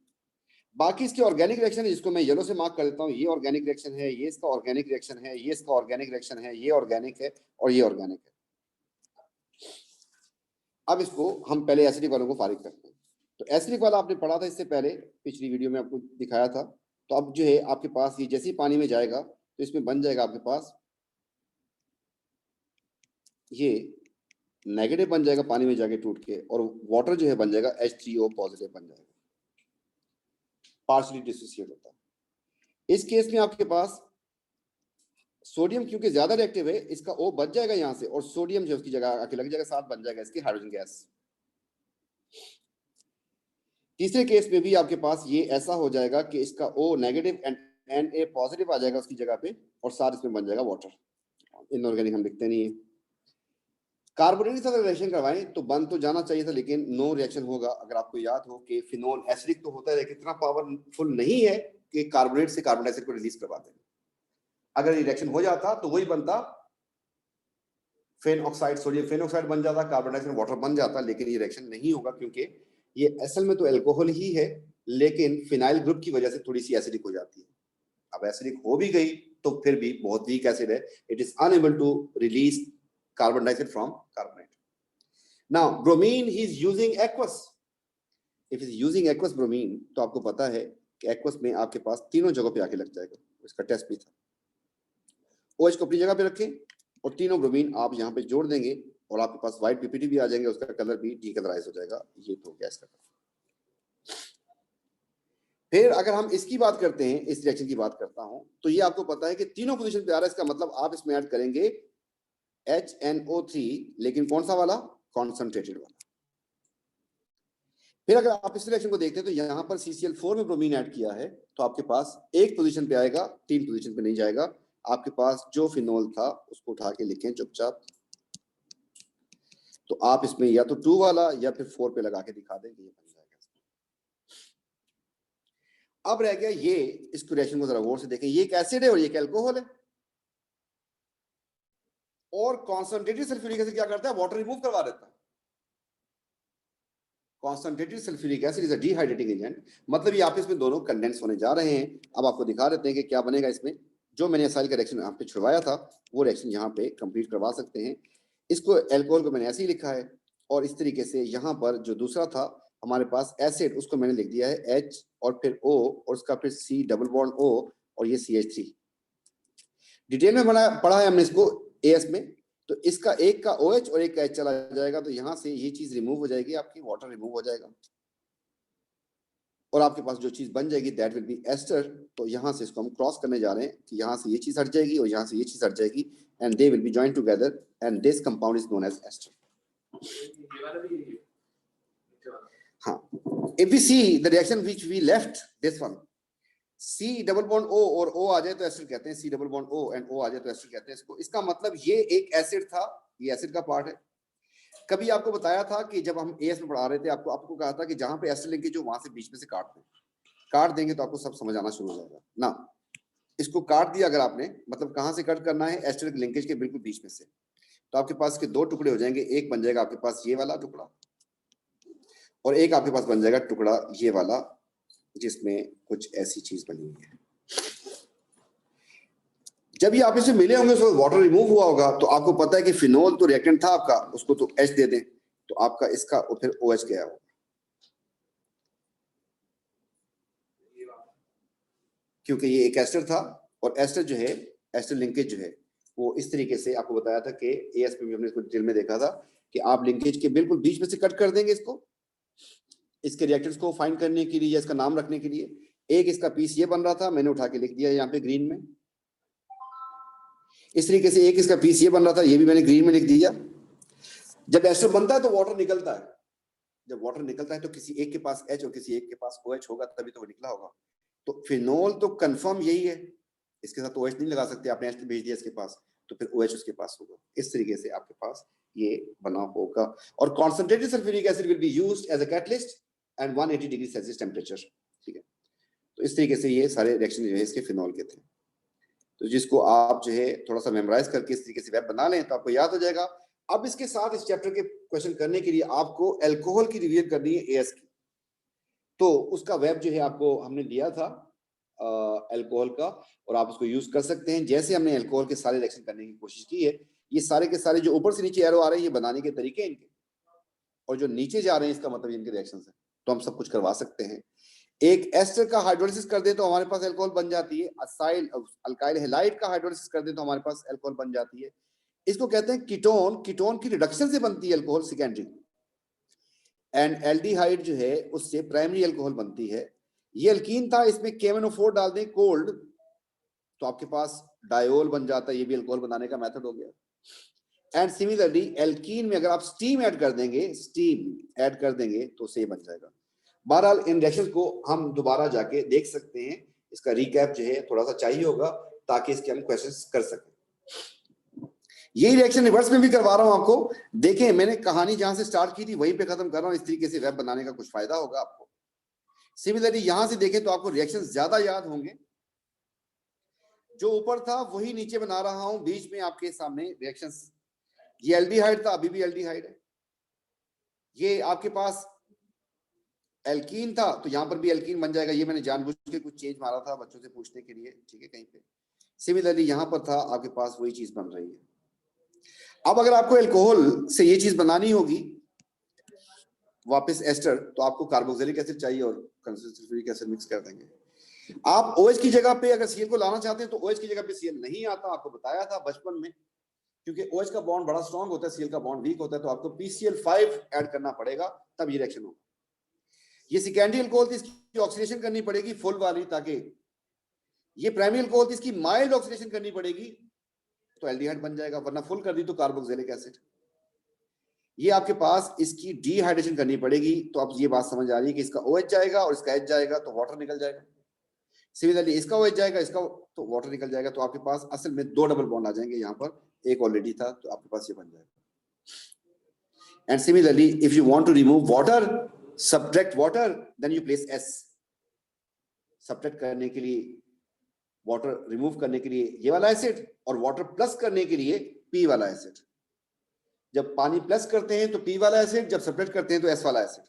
बाकी इसके ऑर्गेनिक रिएक्शन है, जिसको मैं येलो से मार्क कर देता हूँ, ये ऑर्गेनिक रिएक्शन है, ये इसका ऑर्गेनिक रिएक्शन है, ये इसका ऑर्गेनिक रिएक्शन है, ये ऑर्गेनिक है और ये ऑर्गेनिक है। अब इसको हम पहले एसिडिक वालों को फारिग करते हैं। तो एसिडिक वाला आपने पढ़ा था इससे पहले, पिछली वीडियो में आपको दिखाया था। तो अब जो है आपके पास ये जैसे ही पानी में जाएगा तो इसमें बन जाएगा आपके पास, ये नेगेटिव बन जाएगा पानी में जाके टूट के, और वाटर जो है बन जाएगा H3O पॉजिटिव बन जाएगा, पार्शियली डिसोसिएट होता है। इस केस में आपके पास सोडियम क्योंकि ज्यादा रिएक्टिव है, इसका O बच जाएगा यहाँ से, और सोडियम जो उसकी जगह आके लग जाएगा, साथ बन जाएगा इसकी हाइड्रोजन गैस। तीसरे केस में भी आपके पास ये ऐसा हो जाएगा कि इसका O negative end A positive आ जाएगा उसकी जगह पे, और साथ इसमें बन जाएगा वाटर। इनऑर्गेनिक हम लिखते नहीं है। कार्बोनेट से अगर रिएक्शन करवाएं तो बन तो जाना चाहिए था, लेकिन नो रिएक्शन होगा। अगर आपको याद हो कि फिनोल एसिडिक तो होता है, लेकिन इतना पावरफुल नहीं है कि कार्बोनेट से कार्बन डाइऑक्साइड को रिलीज करवा दें। अगर ये रिएक्शन हो जाता तो वही बनता, फेन ऑक्साइड सोडियम फेन ऑक्साइड बन जाता, कार्बन डाइऑक्साइड वाटर बन जाता, लेकिन ये रिएक्शन नहीं होगा, क्योंकि ये असल में तो अल्कोहल ही है, लेकिन फिनाइल ग्रुप की वजह से थोड़ी सी एसिडिक हो जाती है। अब एसिडिक हो भी गई तो फिर भी बहुत वीक एसिड है, it is unable to release carbon dioxide from carbonate. Now bromine he is using aqueous. If he is using aqueous bromine, तो आपको पता है कि aqueous में आपके पास तीनों जगहों पे आके लग जाएगा, इसका टेस्ट भी था। OH को अपनी जगह पे रखें और तीनों ब्रोमीन आप यहाँ पे जोड़ देंगे और आपके पास व्हाइट पीपीटी भी आ जाएंगे, उसका कलर भी डीकलराइज हो जाएगा। ये तो गैस का। फिर अगर हम इसकी बात करते हैं, इस रिएक्शन की बात करता हूं, तो ये आपको पता है कि तीनों पोजीशन पे आ रहा है, इसका मतलब आप इसमें ऐड करेंगे HNO3, लेकिन कौन सा वाला? कॉन्सेंट्रेटेड वाला। फिर अगर आप इस रिएक्शन को देखते हैं तो यहां पर CCl4 में ब्रोमीन ऐड किया है, तो आपके पास एक पोजीशन पे आएगा, 3 पोजीशन पे नहीं जाएगा। आपके पास जो फिनोल था उसको उठा के लिखें चुपचाप। तो आप इसमें या तो 2 वाला या फिर 4 पे लगा के दिखा देंगे, ये बन जाएगा। अब रह गया ये, इस रिएक्शन को जरा गौर से देखें, ये एक एसिड है और ये एक अल्कोहल है, और कॉन्सेंट्रेटेड सल्फ्यूरिक एसिड क्या करता है? वाटर रिमूव करवा देता है। Concentrated sulphuric acid is a dehydrating agent, मतलब ये आपस में दोनों कंडेंस होने जा रहे हैं। अब आपको दिखा देते हैं कि क्या बनेगा इसमें। जो मैंने एसाइल का रिएक्शन यहाँ पे छुड़वाया था वो रिएक्शन यहाँ पे कंप्लीट करवा सकते हैं। इसको अल्कोहल को मैंने ऐसे ही लिखा है, और इस तरीके से यहाँ पर जो दूसरा था हमारे पास एसिड, उसको मैंने लिख दिया है H और फिर O और उसका फिर C डबल बॉन्ड O और ये CH3। डिटेल में पढ़ा है हमने इसको AS में, तो इसका एक का OH और एक का H चला जाएगा, तो यहाँ से ये चीज रिमूव हो जाएगी, आपकी वाटर रिमूव हो जाएगा और आपके पास जो चीज बन जाएगी दैट विल बी एस्टर। तो यहाँ से इसको हम क्रॉस करने जा रहे हैं कि यहाँ से ये चीज हट जाएगी और यहाँ से ये चीज हट जाएगी and they will be joined together and this compound is known as ester. हाँ, if we see the reaction which we left, this one, C double bond O और O आ जाए तो एसिड कहते हैं, C double bond O and O आ जाए तो acid कहते हैं इसको। इसका मतलब ये एक एसिड था, ये एसिड का पार्ट है। कभी आपको बताया था कि जब हम AS में पढ़ा रहे थे, आपको कहा था कि जहां पे एसिड लिंकेज हो वहां से बीच में से काट देंगे तो आपको सब समझ आना शुरू हो जाएगा ना। इसको काट दिया अगर आपने, मतलब कहां से कट करना है, एसिड लिंकेज के बिल्कुल बीच में से, तो आपके पास के दो टुकड़े हो जाएंगे। एक बन जाएगा आपके पास ये वाला टुकड़ा और एक आपके पास बन जाएगा टुकड़ा ये वाला जिसमें कुछ ऐसी चीज बनी हुई है। जब ये आप इससे मिले होंगे तो वाटर रिमूव हुआ होगा, तो आपको पता है कि फिनोल तो रिएक्टेंट था आपका, उसको तो H दे दें तो आपका इसका और फिर OH गया होगा। क्योंकि ये एक एस्टर था और एस्टर जो है, एस्टर लिंकेज जो है वो इस तरीके से आपको बताया था कि AS पे भी हमने इसको डिटेल में देखा था कि आप लिंकेज के बिल्कुल बीच में से कट कर देंगे इसको, इसके रिएक्टेंट्स को फाइंड करने के लिए या इसका नाम रखने के लिए। एक इसका पीस ये बन रहा था, मैंने उठा के लिख दिया यहाँ पे ग्रीन में। इस तरीके से एक इसका पीस ये बन रहा था, ये भी मैंने ग्रीन में लिख दिया। जब एस्टर बनता है तो वाटर निकलता है, जब वाटर निकलता है तो किसी एक के पास H और किसी एक के पास OH होगा, तभी तो वो निकला होगा। तो फिनोल तो कंफर्म यही है, इसके साथ OH नहीं लगा सकते, आपने H भेज दिया इसके पास तो फिर OH उसके पास होगा। इस तरीके से आपके पास ये बना होगा। और concentrated sulphuric acid will be used as a catalyst and 180 degree Celsius temperature, ठीक है। तो इस तरीके से ये सारे रिएक्शन जो है इसके फिनोल के थे। तो जिसको आप जो है थोड़ा सा मेमोराइज करके इस तरीके से वेब बना लें तो आपको याद हो जाएगा। अब इसके साथ इस चैप्टर के क्वेश्चन करने के लिए आपको अल्कोहल की रिवीजन करनी है AS की, तो उसका वेब जो है आपको हमने दिया था अल्कोहल का, और आप उसको यूज कर सकते हैं। जैसे हमने अल्कोहल के सारे रिएक्शन करने की कोशिश की है, ये सारे के सारे जो ऊपर से नीचे एरो आ रहे हैं ये बनाने के तरीके हैं इनके, और जो नीचे जा रहे हैं इसका मतलब इनके रिएक्शन है। तो हम सब कुछ करवा सकते हैं। एक एस्टर का हाइड्रोलिसिस कर दे तो हमारे पास अल्कोहल बन जाती है। असाइल अल्काइल हैलाइड का हाइड्रोलिसिस कर दे तो हमारे पास अल्कोहल बन जाती है। इसको कहते हैं कीटोन, कीटोन की रिडक्शन से बनती है अल्कोहल सेकेंडरी, एंड एल्डिहाइड जो है उससे प्राइमरी अल्कोहल बनती है। ये अल्कीन था, इसमें KMnO4 डाल दें कोल्ड तो आपके पास डायोल बन जाता है, ये भी अल्कोहल बनाने का मेथड हो गया। एंड सिमिलरली एल्कीन में अगर आप स्टीम ऐड कर देंगे, स्टीम ऐड कर देंगे तो से बन जाएगा। बहरहाल इन रिएक्शन को हम दोबारा जाके देख सकते हैं, इसका रिकैप जो है थोड़ा सा चाहिए होगा ताकि इसके हम क्वेश्चंस कर सकें। यही रिएक्शन रिवर्स में भी करवा रहा हूं आपको। देखें मैंने कहानी जहां से स्टार्ट की थी वहीं पे खत्म कर रहा हूं, इस तरीके से वेब बनाने का कुछ फायदा होगा आपको। सिमिलरली यहां से देखें तो आपको रिएक्शन ज्यादा याद होंगे, जो ऊपर था वही नीचे बना रहा हूं, बीच में आपके सामने रिएक्शंस। ये एल्डिहाइड था, अभी भी एल्डिहाइड है। ये आपके पास एल्कीन था तो यहां पर भी एल्कीन बन जाएगा। ये मैंने जानबूझ के कुछ चेंज मारा था बच्चों से पूछने के लिए, ठीक है, कहीं पे। सिमिलरली यहां पर था, आपके पास वही चीज बन रही है। अब अगर आपको अल्कोहल से ये चीज बनानी होगी वापस एस्टर, तो आपको कार्बोक्सिलिक एसिड चाहिए और सल्फ्यूरिक एसिड मिक्स कर देंगे। आप OH की जगह पे अगर Cl को लाना चाहते हैं तो OH की जगह पे Cl नहीं आता, आपको बताया था बचपन में, क्योंकि OH का बॉन्ड बड़ा स्ट्रांग होता है, Cl का बॉन्ड वीक होता है, तो आपको PCl5 ऐड करना पड़ेगा तब ये रिएक्शन होगा। ये सेकेंडरी अल्कोहल थी, इसकी ऑक्सीडेशन करनी पड़ेगी फुल वाली, ताकि ये प्राइमरी अल्कोहल थी, इसकी माइल्ड ऑक्सीडेशन करनी पड़ेगी तो एल्डिहाइड बन जाएगा, वरना फुल कर दी तो कार्बोक्सिलिक एसिड। ये आपके पास इसकी डिहाइड्रेशन करनी पड़ेगी, तो अब ये बात समझ आ रही है कि इसका OH जाएगा और इसका H जाएगा तो वाटर निकल जाएगा। सिमिलरली इसका OH जाएगा, इसका तो वाटर निकल जाएगा, तो आपके पास असल में दो डबल बॉन्ड आ जाएंगे। यहाँ पर एक ऑलरेडी था तो आपके पास ये बन जाएगा। And similarly if you want to remove water, subtract water, then you place S। Subtract करने के लिए, वाटर रिमूव करने के लिए ये वाला एसिड, और वाटर प्लस करने के लिए P वाला एसिड। जब पानी प्लस करते हैं तो P वाला एसिड, जब सब्ट्रैक्ट करते हैं तो S वाला एसिड।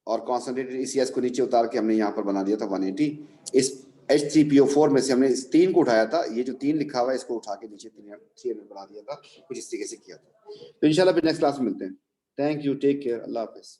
और कॉन्सेंट्रेटेड इसी S को नीचे उतार के हमने यहाँ पर बना दिया था 180। इस H3PO4 में से हमने इस 3 को उठाया था, ये जो 3 लिखा हुआ है इसको उठा के नीचे 3 में बना दिया था, कुछ इस तरीके से किया था। तो इंशाल्लाह फिर नेक्स्ट क्लास में मिलते हैं। थैंक यू, टेक केयर, अल्लाह हाफिज।